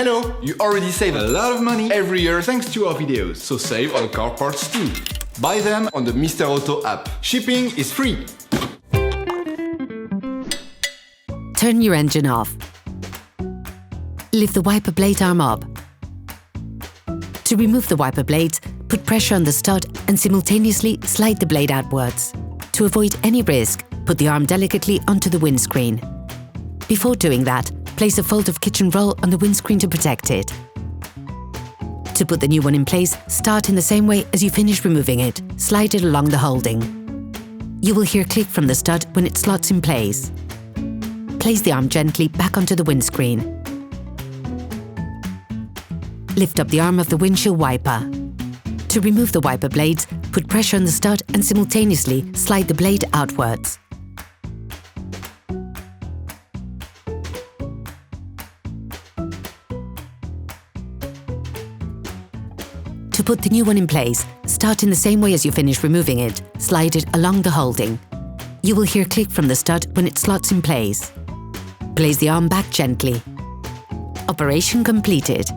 Hello! You already save a lot of money every year thanks to our videos, so save on car parts too. Buy them on the Mr. Auto app. Shipping is free. Turn your engine off. Lift the wiper blade arm up. To remove the wiper blades, put pressure on the stud and simultaneously slide the blade outwards. To avoid any risk, put the arm delicately onto the windscreen. Before doing that, place a fold of kitchen roll on the windscreen to protect it. To put the new one in place, start in the same way as you finish removing it. Slide it along the holding. You will hear click from the stud when it slots in place. Place the arm gently back onto the windscreen. Lift up the arm of the windshield wiper. To remove the wiper blades, put pressure on the stud and simultaneously slide the blade outwards. To put the new one in place, start in the same way as you finish removing it. Slide it along the holding. You will hear click from the stud when it slots in place. Place the arm back gently. Operation completed.